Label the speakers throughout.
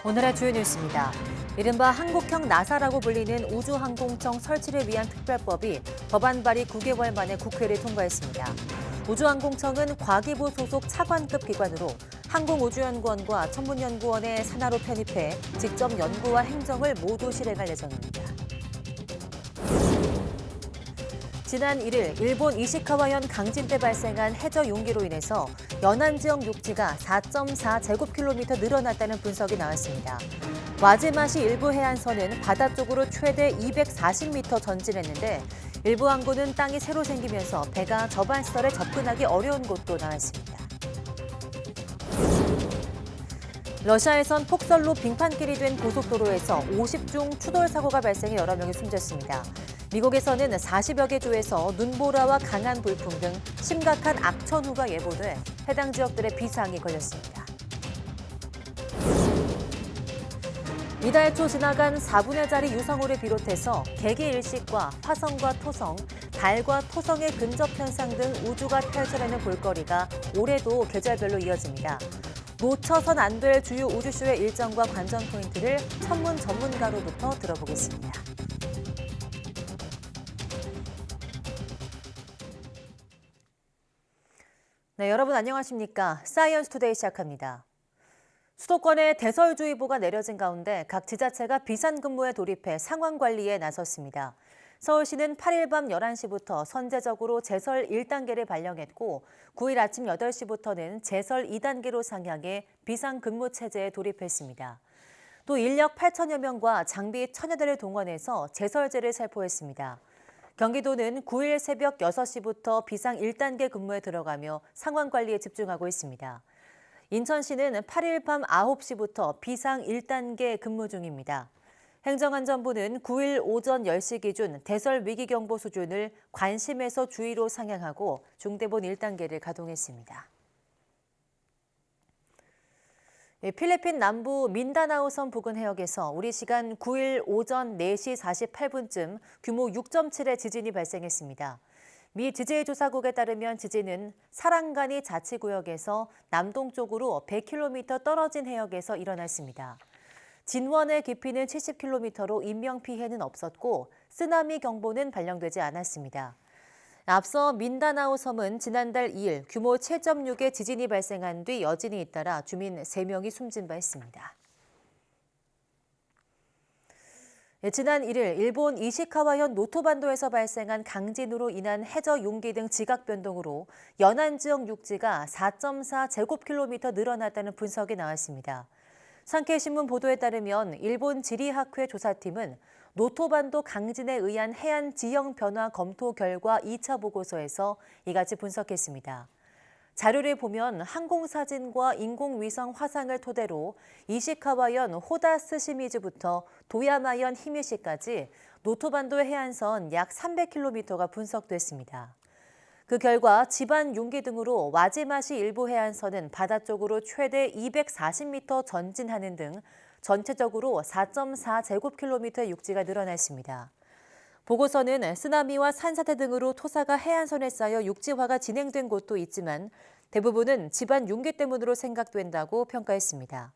Speaker 1: 오늘의 주요 뉴스입니다. 이른바 한국형 나사라고 불리는 우주항공청 설치를 위한 특별법이 법안 발의 9개월 만에 국회를 통과했습니다. 우주항공청은 과기부 소속 차관급 기관으로 항공우주연구원과 천문연구원의 산하로 편입해 직접 연구와 행정을 모두 실행할 예정입니다. 지난 1일 일본 이시카와현 강진 때 발생한 해저 용기로 인해서 연안 지역 육지가 4.4제곱킬로미터 늘어났다는 분석이 나왔습니다. 와지마시 일부 해안선은 바다 쪽으로 최대 240m 전진했는데 일부 항구는 땅이 새로 생기면서 배가 저반설에 접근하기 어려운 곳도 나왔습니다. 러시아에선 폭설로 빙판길이 된 고속도로에서 50중 추돌 사고가 발생해 여러 명이 숨졌습니다. 미국에서는 40여 개 주에서 눈보라와 강한 불풍 등 심각한 악천후가 예보돼 해당 지역들의 비상이 걸렸습니다. 이달 초 지나간 4분의 자리 유성우를 비롯해서 개기 일식과 화성과 토성, 달과 토성의 근접 현상 등 우주가 펼쳐내는 볼거리가 올해도 계절별로 이어집니다. 놓쳐선 안 될 주요 우주쇼의 일정과 관전 포인트를 천문 전문가로부터 들어보겠습니다. 네, 여러분 안녕하십니까? 사이언스 투데이 시작합니다. 수도권에 대설주의보가 내려진 가운데 각 지자체가 비상근무에 돌입해 상황 관리에 나섰습니다. 서울시는 8일 밤 11시부터 선제적으로 제설 1단계를 발령했고 9일 아침 8시부터는 제설 2단계로 상향해 비상근무 체제에 돌입했습니다. 또 인력 8천여 명과 장비 1,000여 대를 동원해서 제설제를 살포했습니다. 경기도는 9일 새벽 6시부터 비상 1단계 근무에 들어가며 상황 관리에 집중하고 있습니다. 인천시는 8일 밤 9시부터 비상 1단계 근무 중입니다. 행정안전부는 9일 오전 10시 기준 대설 위기경보 수준을 관심에서 주의로 상향하고 중대본 1단계를 가동했습니다. 필리핀 남부 민다나오 섬 부근 해역에서 우리 시간 9일 오전 4시 48분쯤 규모 6.7의 지진이 발생했습니다. 미 지질조사국에 따르면 지진은 사랑가니 자치구역에서 남동쪽으로 100km 떨어진 해역에서 일어났습니다. 진원의 깊이는 70km로 인명피해는 없었고 쓰나미 경보는 발령되지 않았습니다. 앞서 민다나오 섬은 지난달 2일 규모 7.6의 지진이 발생한 뒤 여진이 잇따라 주민 3명이 숨진 바 있습니다. 지난 1일 일본 이시카와현 노토반도에서 발생한 강진으로 인한 해저 용기 등 지각 변동으로 연안 지역 육지가 4.4제곱킬로미터 늘어났다는 분석이 나왔습니다. 산케이신문 보도에 따르면 일본 지리학회 조사팀은 노토반도 강진에 의한 해안 지형 변화 검토 결과 2차 보고서에서 이같이 분석했습니다. 자료를 보면 항공사진과 인공위성 화상을 토대로 이시카와현 호다스시미즈부터 도야마현 히미시까지 노토반도 해안선 약 300km가 분석됐습니다. 그 결과 지반 융기 등으로 와지마시 일부 해안선은 바다 쪽으로 최대 240m 전진하는 등 전체적으로 4.4제곱킬로미터의 육지가 늘어났습니다. 보고서는 쓰나미와 산사태 등으로 토사가 해안선에 쌓여 육지화가 진행된 곳도 있지만 대부분은 지반 융기 때문으로 생각된다고 평가했습니다.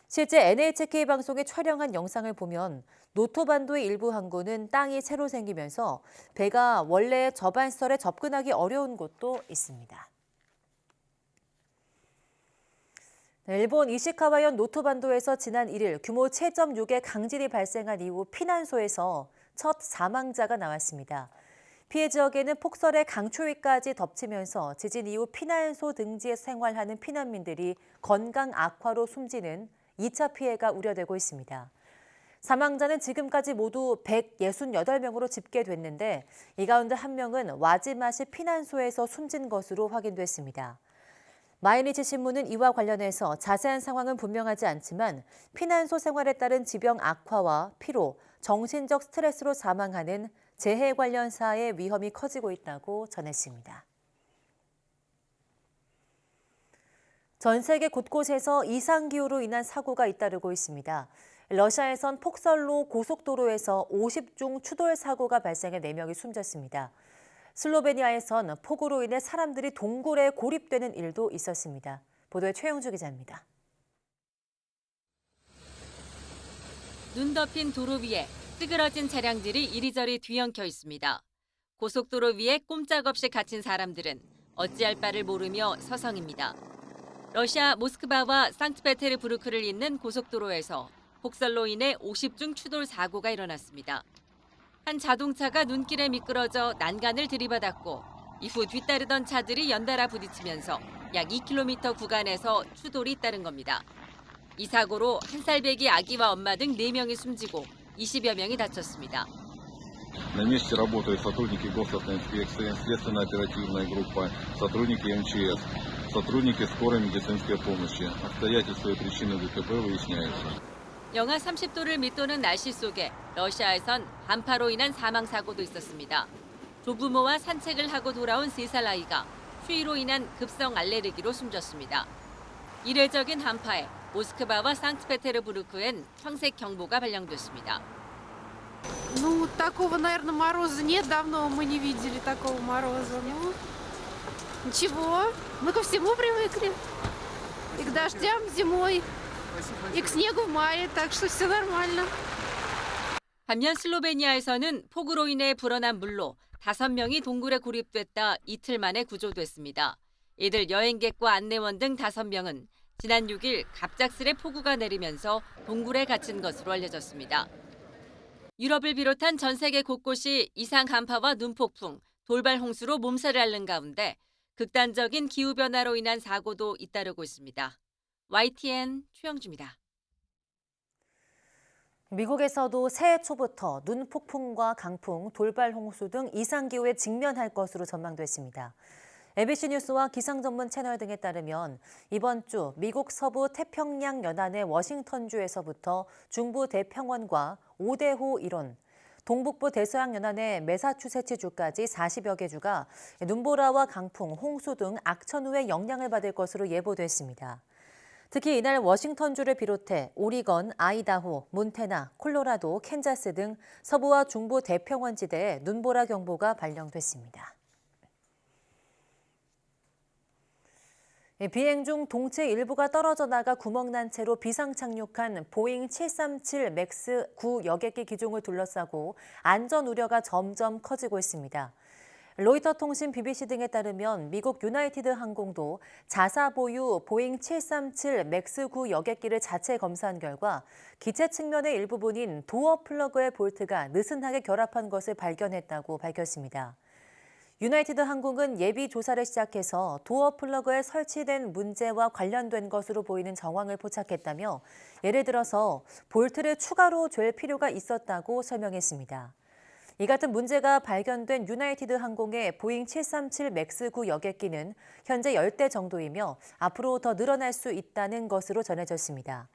Speaker 1: 실제 NHK 방송이 촬영한 영상을 보면 노토반도의 일부 항구는 땅이 새로 생기면서 배가 원래 저반설에 접근하기 어려운 곳도 있습니다. 일본 이시카와현 노토반도에서 지난 1일 규모 7.6의 강진이 발생한 이후 피난소에서 첫 사망자가 나왔습니다. 피해 지역에는 폭설의 강추위까지 덮치면서 지진 이후 피난소 등지에 생활하는 피난민들이 건강 악화로 숨지는 2차 피해가 우려되고 있습니다. 사망자는 지금까지 모두 168명으로 집계됐는데 이 가운데 1명은 와지마시 피난소에서 숨진 것으로 확인됐습니다. 마이니치 신문은 이와 관련해서 자세한 상황은 분명하지 않지만 피난소 생활에 따른 지병 악화와 피로, 정신적 스트레스로 사망하는 재해 관련 사의 위험이 커지고 있다고 전했습니다. 전 세계 곳곳에서 이상기후로 인한 사고가 잇따르고 있습니다. 러시아에선 폭설로 고속도로에서 50중 추돌 사고가 발생해 4명이 숨졌습니다. 슬로베니아에선 폭우로 인해 사람들이 동굴에 고립되는 일도 있었습니다. 보도에 최영주 기자입니다.
Speaker 2: 눈 덮인 도로 위에 찌그러진 차량들이 이리저리 뒤엉켜 있습니다. 고속도로 위에 꼼짝없이 갇힌 사람들은 어찌할 바를 모르며 서성입니다. 러시아 모스크바와 상트페테르부르크를 잇는 고속도로에서 폭설로 인해 50중 추돌 사고가 일어났습니다. 한 자동차가 눈길에 미끄러져 난간을 들이받았고 이후 뒤따르던 차들이 연달아 부딪히면서 약 2km 구간에서 추돌이 잇따른 겁니다. 이 사고로 1살 배기 아기와 엄마 등 4명이 숨지고 20여 명이 다쳤습니다.
Speaker 3: На месте работают сотрудники госавтоинспекции, следственно-оперативная группа, сотрудники МЧС, сотрудники скорой медицинской помощи. Обстоятельства и причины ДТП выясняются.
Speaker 2: 영하 30도를 밑도는 날씨 속에 러시아에선 한파로 인한 사망 사고도 있었습니다. 조부모와 산책을 하고 돌아온 3살 아이가 추위로 인한 급성 알레르기로 숨졌습니다. 이례적인 한파에 모스크바와 상트페테르부르크엔 황색 경보가 발령됐습니다.
Speaker 4: Ну, такого, наверное, мороза нет. Давно мы не видели такого мороза. Ну, ничего, мы ко всему привыкли. И к дождям зимой, и к снегу в мае, так что все нормально.
Speaker 2: 반면 슬로베니아에서는 폭우로 인해 불어난 물로 5명이 동굴에 고립됐다 이틀 만에 구조됐습니다. 이들 여행객과 안내원 등 5명은 지난 6일 갑작스레 폭우가 내리면서 동굴에 갇힌 것으로 알려졌습니다. 유럽을 비롯한 전 세계 곳곳이 이상 한파와 눈폭풍, 돌발 홍수로 몸살을 앓는 가운데 극단적인 기후변화로 인한 사고도 잇따르고 있습니다. YTN 최영주입니다.
Speaker 1: 미국에서도 새해 초부터 눈폭풍과 강풍, 돌발 홍수 등 이상기후에 직면할 것으로 전망됐습니다. MBC 뉴스와 기상 전문 채널 등에 따르면 이번 주 미국 서부 태평양 연안의 워싱턴주에서부터 중부 대평원과 오대호 일원, 동북부 대서양 연안의 매사추세츠주까지 40여 개 주가 눈보라와 강풍, 홍수 등 악천후의 영향을 받을 것으로 예보됐습니다. 특히 이날 워싱턴주를 비롯해 오리건, 아이다호, 몬태나, 콜로라도, 캔자스 등 서부와 중부 대평원 지대에 눈보라 경보가 발령됐습니다. 비행 중 동체 일부가 떨어져 나가 구멍난 채로 비상 착륙한 보잉 737 맥스 9 여객기 기종을 둘러싸고 안전 우려가 점점 커지고 있습니다. 로이터 통신 BBC 등에 따르면 미국 유나이티드 항공도 자사 보유 보잉 737 맥스 9 여객기를 자체 검사한 결과 기체 측면의 일부분인 도어 플러그의 볼트가 느슨하게 결합한 것을 발견했다고 밝혔습니다. 유나이티드 항공은 예비 조사를 시작해서 도어 플러그에 설치된 문제와 관련된 것으로 보이는 정황을 포착했다며 예를 들어서 볼트를 추가로 잴 필요가 있었다고 설명했습니다. 이 같은 문제가 발견된 유나이티드 항공의 보잉 737 맥스 9 여객기는 현재 10대 정도이며 앞으로 더 늘어날 수 있다는 것으로 전해졌습니다.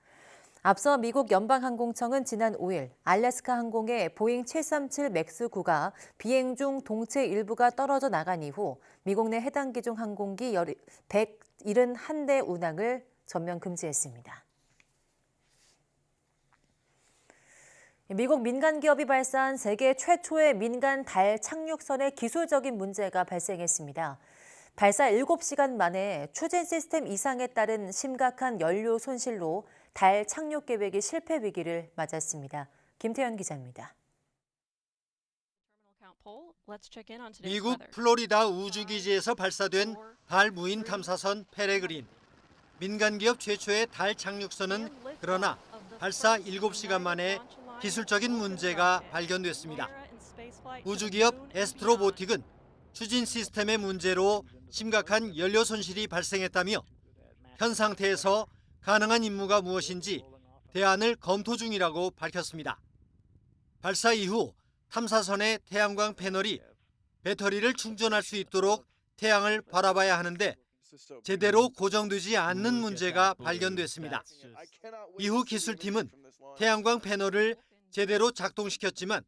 Speaker 1: 앞서 미국 연방항공청은 지난 5일 알래스카 항공의 보잉 737 맥스 9가 비행 중 동체 일부가 떨어져 나간 이후 미국 내 해당 기종 항공기 171대 운항을 전면 금지했습니다. 미국 민간 기업이 발사한 세계 최초의 민간 달 착륙선의 기술적인 문제가 발생했습니다. 발사 7시간 만에 추진 시스템 이상에 따른 심각한 연료 손실로 달 착륙 계획이 실패 위기를 맞았습니다. 김태현 기자입니다.
Speaker 5: 미국 플로리다 우주기지에서 발사된 달 무인 탐사선 페레그린. 민간 기업 최초의 달 착륙선은 그러나 발사 7시간 만에 기술적인 문제가 발견됐습니다. 우주기업 애스트로보틱은 추진 시스템의 문제로 심각한 연료 손실이 발생했다며 현 상태에서 가능한 임무가 무엇인지 대안을 검토 중이라고 밝혔습니다. 발사 이후 탐사선의 태양광 패널이 배터리를 충전할 수 있도록 태양을 바라봐야 하는데 제대로 고정되지 않는 문제가 발견됐습니다. 이후 기술팀은 태양광 패널을 제대로 작동시켰지만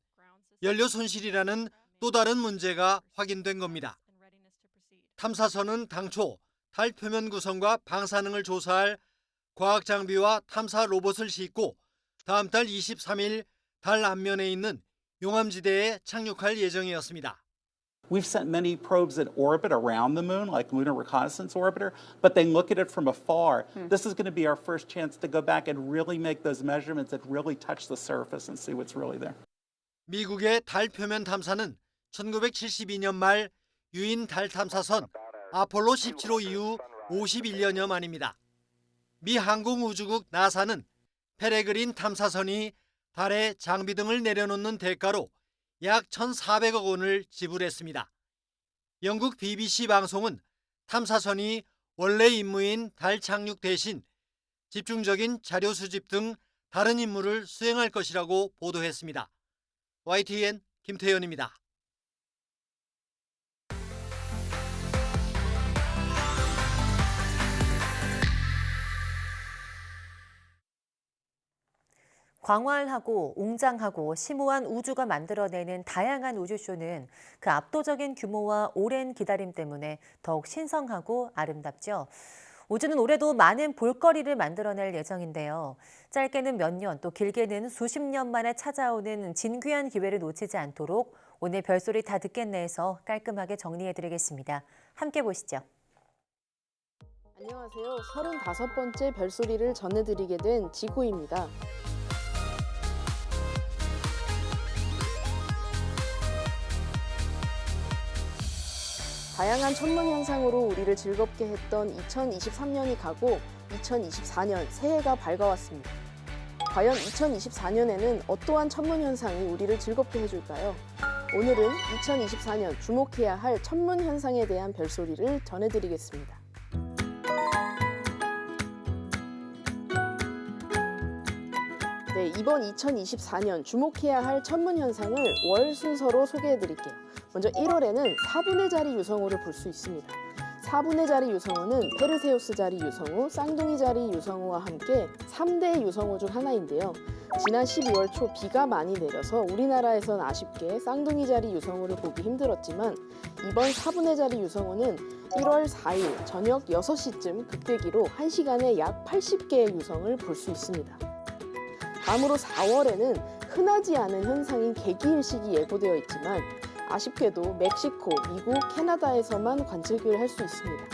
Speaker 5: 연료 손실이라는 또 다른 문제가 확인된 겁니다. 탐사선은 당초 달 표면 구성과 방사능을 조사할 과학 장비와 탐사 로봇을 싣고 다음 달 23일 달 앞면에 있는 용암지대에 착륙할 예정이었습니다.
Speaker 6: We've sent many probes in orbit around the moon, like Lunar Reconnaissance Orbiter, but they look at it from afar. This is going to be our first chance to go back and really make those measurements that really touch the surface and see what's really there.
Speaker 5: 미국의 달 표면 탐사는 1972년 말 유인 달 탐사선 아폴로 17호 이후 51년여 만입니다. 미 항공우주국 나사는 페레그린 탐사선이 달에 장비 등을 내려놓는 대가로 약 1,400억 원을 지불했습니다. 영국 BBC 방송은 탐사선이 원래 임무인 달 착륙 대신 집중적인 자료 수집 등 다른 임무를 수행할 것이라고 보도했습니다. YTN 김태현입니다.
Speaker 1: 광활하고 웅장하고 심오한 우주가 만들어내는 다양한 우주쇼는 그 압도적인 규모와 오랜 기다림 때문에 더욱 신성하고 아름답죠. 우주는 올해도 많은 볼거리를 만들어낼 예정인데요. 짧게는 몇 년, 또 길게는 수십 년 만에 찾아오는 진귀한 기회를 놓치지 않도록 오늘 별소리 다 듣겠네에서 깔끔하게 정리해드리겠습니다. 함께 보시죠.
Speaker 7: 안녕하세요. 35번째 별소리를 전해드리게 된 지구입니다. 다양한 천문 현상으로 우리를 즐겁게 했던 2023년이 가고 2024년 새해가 밝아왔습니다. 과연 2024년에는 어떠한 천문 현상이 우리를 즐겁게 해줄까요? 오늘은 2024년 주목해야 할 천문 현상에 대한 별소리를 전해드리겠습니다. 네, 이번 2024년 주목해야 할 천문 현상을 월 순서로 소개해드릴게요. 먼저 1월에는 4분의 자리 유성우를 볼 수 있습니다. 4분의 자리 유성우는 페르세우스 자리 유성우, 쌍둥이 자리 유성우와 함께 3대 유성우 중 하나인데요. 지난 12월 초 비가 많이 내려서 우리나라에선 아쉽게 쌍둥이 자리 유성우를 보기 힘들었지만 이번 4분의 자리 유성우는 1월 4일 저녁 6시쯤 극대기로 1시간에 약 80개의 유성을 볼 수 있습니다. 다음으로 4월에는 흔하지 않은 현상인 개기일식이 예고되어 있지만 아쉽게도 멕시코, 미국, 캐나다에서만 관측을 할 수 있습니다.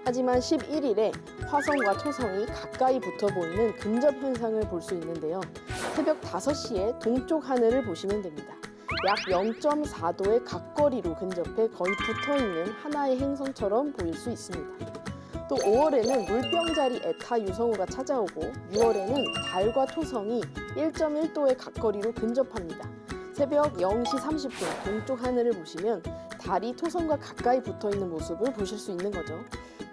Speaker 7: 하지만 11일에 화성과 토성이 가까이 붙어 보이는 근접 현상을 볼 수 있는데요. 새벽 5시에 동쪽 하늘을 보시면 됩니다. 약 0.4도의 각거리로 근접해 거의 붙어있는 하나의 행성처럼 보일 수 있습니다. 또 5월에는 물병자리 에타 유성우가 찾아오고 6월에는 달과 토성이 1.1도의 각거리로 근접합니다. 새벽 0시 30분 동쪽 하늘을 보시면 달이 토성과 가까이 붙어있는 모습을 보실 수 있는 거죠.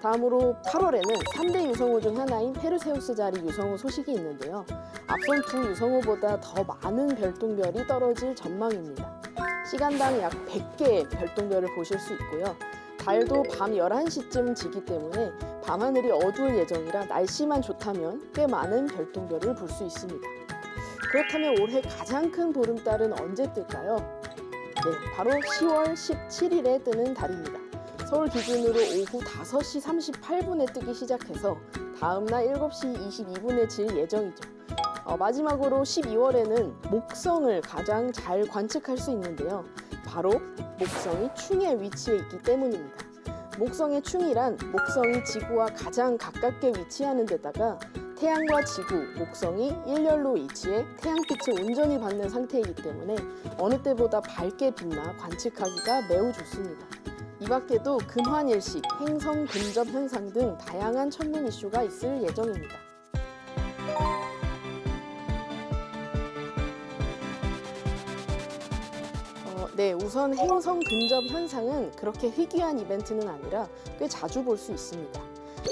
Speaker 7: 다음으로 8월에는 3대 유성우 중 하나인 페르세우스 자리 유성우 소식이 있는데요. 앞선 두 유성우보다 더 많은 별똥별이 떨어질 전망입니다. 시간당 약 100개의 별똥별을 보실 수 있고요. 달도 밤 11시쯤 지기 때문에 밤하늘이 어두울 예정이라 날씨만 좋다면 꽤 많은 별똥별을 볼 수 있습니다. 그렇다면 올해 가장 큰 보름달은 언제 뜰까요? 네, 바로 10월 17일에 뜨는 달입니다. 서울 기준으로 오후 5시 38분에 뜨기 시작해서 다음날 7시 22분에 질 예정이죠. 마지막으로 12월에는 목성을 가장 잘 관측할 수 있는데요. 바로 목성이 충에 위치해 있기 때문입니다. 목성의 충이란 목성이 지구와 가장 가깝게 위치하는 데다가 태양과 지구, 목성이 일렬로 위치해 태양빛을 온전히 받는 상태이기 때문에 어느 때보다 밝게 빛나 관측하기가 매우 좋습니다. 이 밖에도 금환일식, 행성 근접 현상 등 다양한 천문 이슈가 있을 예정입니다. 네, 우선 행성 근접 현상은 그렇게 희귀한 이벤트는 아니라 꽤 자주 볼 수 있습니다.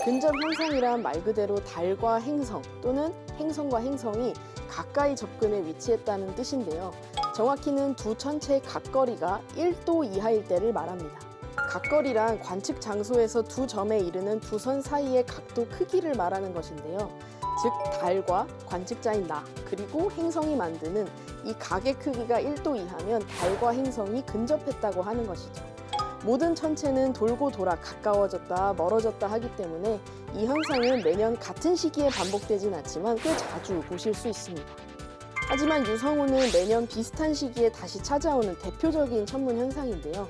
Speaker 7: 근접 현상이란 말 그대로 달과 행성 또는 행성과 행성이 가까이 접근해 위치했다는 뜻인데요. 정확히는 두 천체의 각거리가 1도 이하일 때를 말합니다. 각거리란 관측 장소에서 두 점에 이르는 두 선 사이의 각도 크기를 말하는 것인데요. 즉 달과 관측자인 나 그리고 행성이 만드는 이 각의 크기가 1도 이하면 달과 행성이 근접했다고 하는 것이죠. 모든 천체는 돌고 돌아 가까워졌다 멀어졌다 하기 때문에 이 현상은 매년 같은 시기에 반복되진 않지만 꽤 자주 보실 수 있습니다. 하지만 유성우는 매년 비슷한 시기에 다시 찾아오는 대표적인 천문 현상인데요.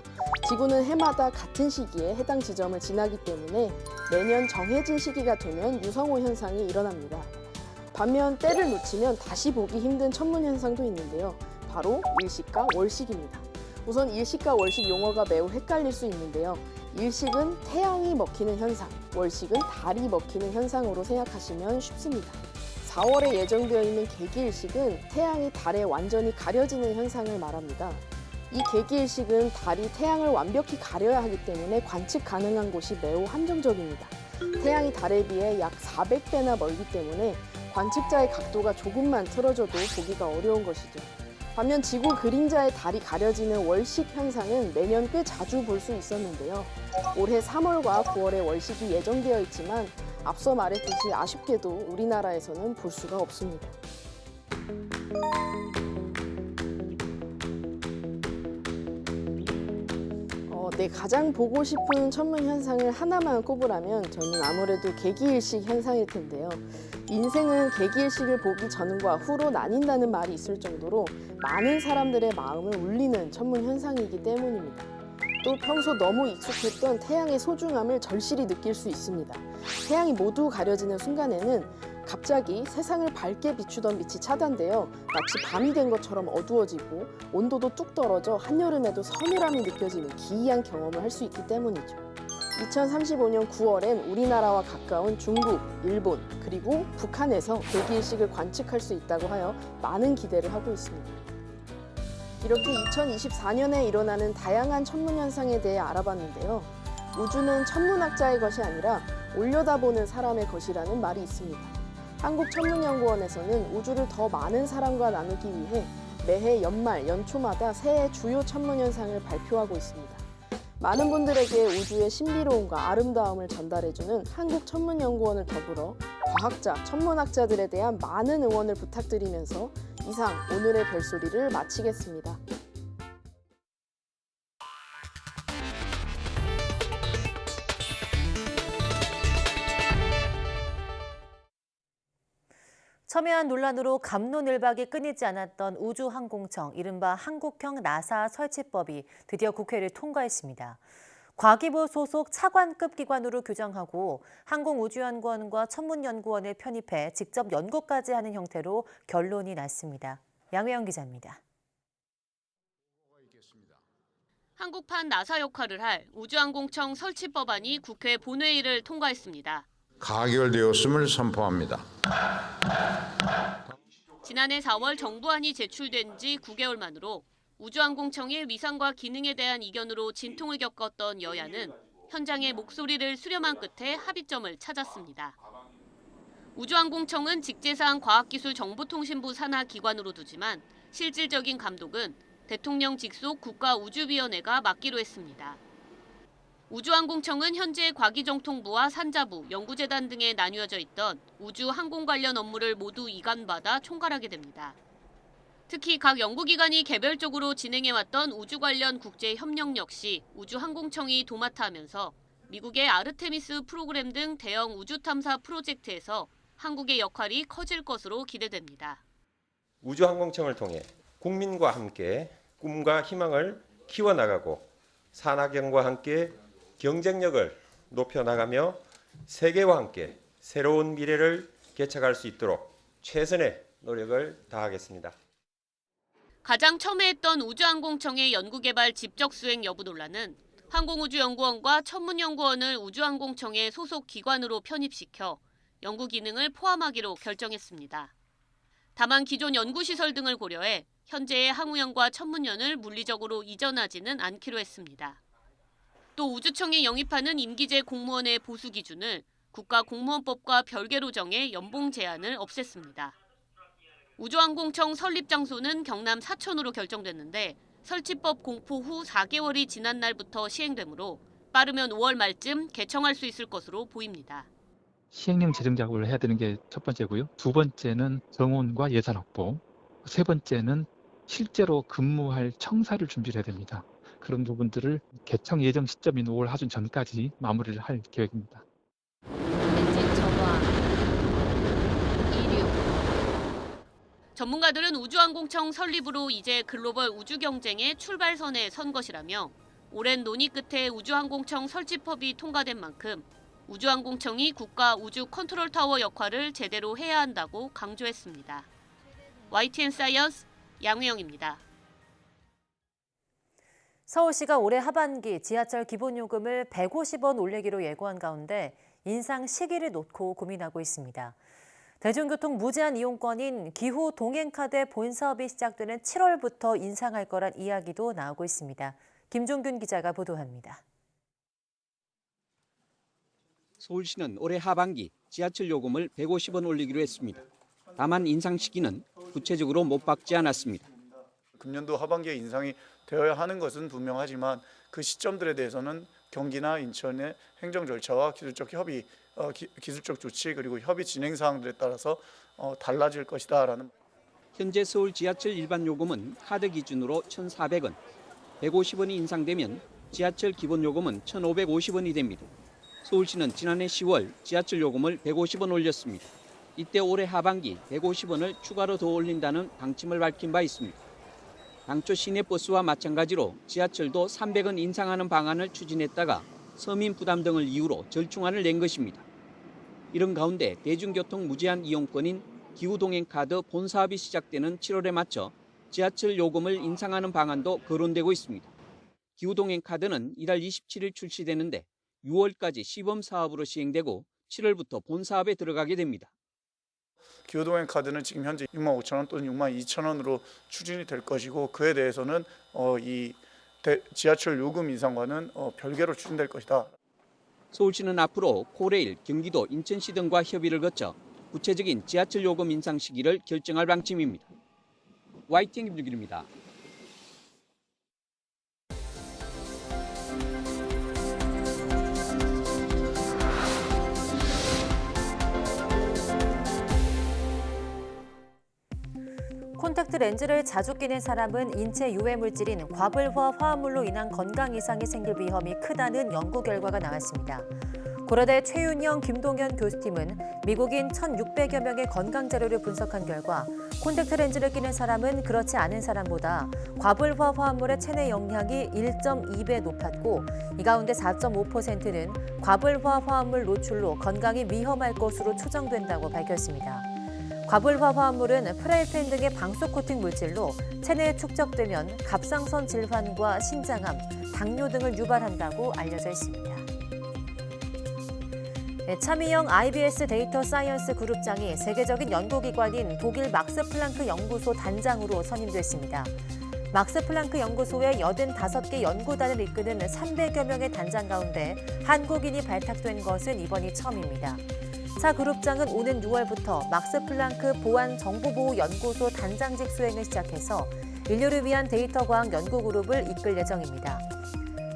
Speaker 7: 지구는 해마다 같은 시기에 해당 지점을 지나기 때문에 매년 정해진 시기가 되면 유성호 현상이 일어납니다. 반면 때를 놓치면 다시 보기 힘든 천문 현상도 있는데요. 바로 일식과 월식입니다. 우선 일식과 월식 용어가 매우 헷갈릴 수 있는데요. 일식은 태양이 먹히는 현상, 월식은 달이 먹히는 현상으로 생각하시면 쉽습니다. 4월에 예정되어 있는 개기일식은 태양이 달에 완전히 가려지는 현상을 말합니다. 이 개기일식은 달이 태양을 완벽히 가려야 하기 때문에 관측 가능한 곳이 매우 한정적입니다. 태양이 달에 비해 약 400배나 멀기 때문에 관측자의 각도가 조금만 틀어져도 보기가 어려운 것이죠. 반면 지구 그림자에 달이 가려지는 월식 현상은 매년 꽤 자주 볼 수 있었는데요. 올해 3월과 9월에 월식이 예정되어 있지만 앞서 말했듯이 아쉽게도 우리나라에서는 볼 수가 없습니다. 네, 가장 보고 싶은 천문 현상을 하나만 꼽으라면 저는 아무래도 개기일식 현상일 텐데요. 인생은 개기일식을 보기 전과 후로 나뉜다는 말이 있을 정도로 많은 사람들의 마음을 울리는 천문 현상이기 때문입니다. 또 평소 너무 익숙했던 태양의 소중함을 절실히 느낄 수 있습니다. 태양이 모두 가려지는 순간에는 갑자기 세상을 밝게 비추던 빛이 차단되어 마치 밤이 된 것처럼 어두워지고 온도도 뚝 떨어져 한여름에도 서늘함이 느껴지는 기이한 경험을 할 수 있기 때문이죠. 2035년 9월엔 우리나라와 가까운 중국, 일본, 그리고 북한에서 개기일식을 관측할 수 있다고 하여 많은 기대를 하고 있습니다. 이렇게 2024년에 일어나는 다양한 천문 현상에 대해 알아봤는데요. 우주는 천문학자의 것이 아니라 올려다보는 사람의 것이라는 말이 있습니다. 한국천문연구원에서는 우주를 더 많은 사람과 나누기 위해 매해 연말, 연초마다 새해 주요 천문 현상을 발표하고 있습니다. 많은 분들에게 우주의 신비로움과 아름다움을 전달해주는 한국천문연구원을 더불어 과학자, 천문학자들에 대한 많은 응원을 부탁드리면서 이상 오늘의 별소리를 마치겠습니다.
Speaker 1: 첨예한 논란으로 갑론을박이 끊이지 않았던 우주항공청, 이른바 한국형 나사 설치법이 드디어 국회를 통과했습니다. 과기부 소속 차관급 기관으로 규정하고 항공우주연구원과 천문연구원을 편입해 직접 연구까지 하는 형태로 결론이 났습니다. 양회영 기자입니다.
Speaker 2: 한국판 나사 역할을 할 우주항공청 설치법안이 국회 본회의를 통과했습니다.
Speaker 8: 가결되었음을 선포합니다.
Speaker 2: 지난해 4월 정부안이 제출된 지 9개월 만으로 우주항공청의 위상과 기능에 대한 이견으로 진통을 겪었던 여야는 현장의 목소리를 수렴한 끝에 합의점을 찾았습니다. 우주항공청은 직제사항 과학기술정보통신부 산하 기관으로 두지만 실질적인 감독은 대통령 직속 국가우주위원회가 맡기로 했습니다. 우주항공청은 현재 과기정통부와 산자부, 연구재단 등에 나뉘어져 있던 우주 항공 관련 업무를 모두 이관받아 총괄하게 됩니다. 특히 각 연구기관이 개별적으로 진행해왔던 우주 관련 국제협력 역시 우주항공청이 도맡아 하면서 미국의 아르테미스 프로그램 등 대형 우주탐사 프로젝트에서 한국의 역할이 커질 것으로 기대됩니다.
Speaker 9: 우주항공청을 통해 국민과 함께 꿈과 희망을 키워나가고 산학연과 함께 경쟁력을 높여나가며 세계와 함께 새로운 미래를 개척할 수 있도록 최선의 노력을 다하겠습니다.
Speaker 2: 가장 첨예했던 우주항공청의 연구개발 직접수행 여부 논란은 항공우주연구원과 천문연구원을 우주항공청의 소속 기관으로 편입시켜 연구 기능을 포함하기로 결정했습니다. 다만 기존 연구시설 등을 고려해 현재의 항우연과 천문연을 물리적으로 이전하지는 않기로 했습니다. 또 우주청에 영입하는 임기제 공무원의 보수 기준을 국가공무원법과 별개로 정해 연봉 제한을 없앴습니다. 우주항공청 설립 장소는 경남 사천으로 결정됐는데 설치법 공포 후 4개월이 지난 날부터 시행되므로 빠르면 5월 말쯤 개청할 수 있을 것으로 보입니다.
Speaker 10: 시행령 제정 작업을 해야 되는 게 첫 번째고요. 두 번째는 정원과 예산 확보. 세 번째는 실제로 근무할 청사를 준비를 해야 됩니다. 그런 부분들을 개청 예정 시점인 5월 하순 전까지 마무리를 할 계획입니다.
Speaker 2: 엔진 점화, 이륙. 전문가들은 우주항공청 설립으로 이제 글로벌 우주 경쟁의 출발선에 선 것이라며
Speaker 11: 오랜 논의 끝에 우주항공청 설치법이 통과된 만큼 우주항공청이 국가 우주 컨트롤 타워 역할을 제대로 해야 한다고 강조했습니다. YTN 사이언스 양우영입니다.
Speaker 1: 서울시가 올해 하반기 지하철 기본요금을 150원 올리기로 예고한 가운데 인상 시기를 놓고 고민하고 있습니다. 대중교통 무제한 이용권인 기후 동행카드 본사업이 시작되는 7월부터 인상할 거란 이야기도 나오고 있습니다. 김종균 기자가 보도합니다.
Speaker 12: 서울시는 올해 하반기 지하철 요금을 150원 올리기로 했습니다. 다만 인상 시기는 구체적으로 못 박지 않았습니다.
Speaker 13: 금년도 하반기에 인상이 되어야 하는 것은 분명하지만 그 시점들에 대해서는 경기나 인천의 행정 절차와 기술적 조치 그리고 협의 진행 사항들에 따라서 달라질 것이다라는.
Speaker 12: 현재 서울 지하철 일반 요금은 카드 기준으로 1,400원, 150원이 인상되면 지하철 기본 요금은 1,550원이 됩니다. 서울시는 지난해 10월 지하철 요금을 150원 올렸습니다. 이때 올해 하반기 150원을 추가로 더 올린다는 방침을 밝힌 바 있습니다. 당초 시내버스와 마찬가지로 지하철도 300원 인상하는 방안을 추진했다가 서민 부담 등을 이유로 절충안을 낸 것입니다. 이런 가운데 대중교통 무제한 이용권인 기후동행카드 본사업이 시작되는 7월에 맞춰 지하철 요금을 인상하는 방안도 거론되고 있습니다. 기후동행카드는 이달 27일 출시되는데 6월까지 시범 사업으로 시행되고 7월부터 본사업에 들어가게 됩니다.
Speaker 13: 기후동행 카드는 지금 현재 65,000원 또는 62,000원으로 추진이 될 것이고 그에 대해서는 이 지하철 요금 인상과는 별개로 추진될 것이다.
Speaker 12: 서울시는 앞으로 코레일, 경기도, 인천시 등과 협의를 거쳐 구체적인 지하철 요금 인상 시기를 결정할 방침입니다. YTN 김준길입니다.
Speaker 1: 콘택트 렌즈를 자주 끼는 사람은 인체 유해 물질인 과불화 화합물로 인한 건강 이상이 생길 위험이 크다는 연구 결과가 나왔습니다. 고려대 최윤영, 김동현 교수팀은 미국인 1,600여 명의 건강 자료를 분석한 결과 콘택트 렌즈를 끼는 사람은 그렇지 않은 사람보다 과불화 화합물의 체내 영향이 1.2배 높았고 이 가운데 4.5%는 과불화 화합물 노출로 건강이 위험할 것으로 추정된다고 밝혔습니다. 과불화 화합물은 프라이팬 등의 방수 코팅 물질로 체내에 축적되면 갑상선 질환과 신장암, 당뇨 등을 유발한다고 알려져 있습니다. 차미영 IBS 데이터 사이언스 그룹장이 세계적인 연구기관인 독일 막스 플랑크 연구소 단장으로 선임됐습니다. 막스 플랑크 연구소의 85개 연구단을 이끄는 300여 명의 단장 가운데 한국인이 발탁된 것은 이번이 처음입니다. 차 그룹장은 오는 6월부터 막스 플랑크 보안정보보호연구소 단장직 수행을 시작해서 인류를 위한 데이터 과학 연구 그룹을 이끌 예정입니다.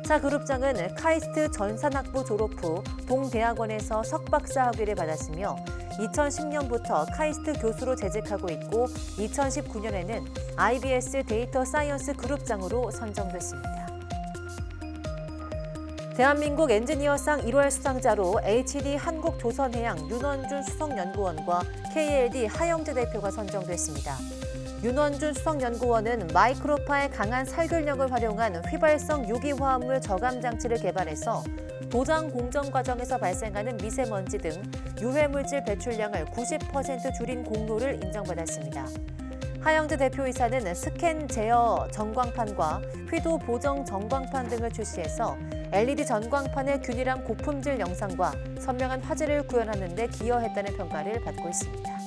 Speaker 1: 차 그룹장은 카이스트 전산학부 졸업 후 동대학원에서 석박사 학위를 받았으며 2010년부터 카이스트 교수로 재직하고 있고 2019년에는 IBS 데이터 사이언스 그룹장으로 선정됐습니다. 대한민국 엔지니어상 1월 수상자로 HD 한국조선해양 윤원준 수석연구원과 KLD 하영재 대표가 선정됐습니다. 윤원준 수석연구원은 마이크로파의 강한 살균력을 활용한 휘발성 유기화합물 저감 장치를 개발해서 도장 공정 과정에서 발생하는 미세먼지 등 유해물질 배출량을 90% 줄인 공로를 인정받았습니다. 하영재 대표이사는 스캔 제어 전광판과 휘도 보정 전광판 등을 출시해서 LED 전광판의 균일한 고품질 영상과 선명한 화질을 구현하는 데 기여했다는 평가를 받고 있습니다.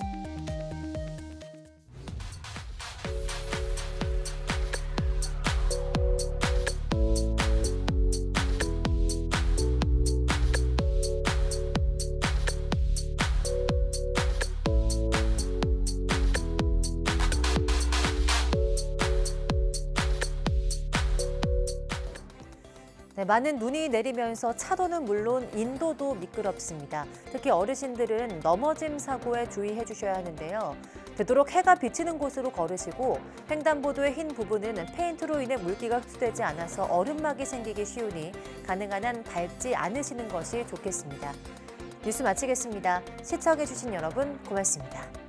Speaker 1: 많은 눈이 내리면서 차도는 물론 인도도 미끄럽습니다. 특히 어르신들은 넘어짐 사고에 주의해 주셔야 하는데요. 되도록 해가 비치는 곳으로 걸으시고 횡단보도의 흰 부분은 페인트로 인해 물기가 흡수되지 않아서 얼음막이 생기기 쉬우니 가능한 한 밟지 않으시는 것이 좋겠습니다. 뉴스 마치겠습니다. 시청해 주신 여러분 고맙습니다.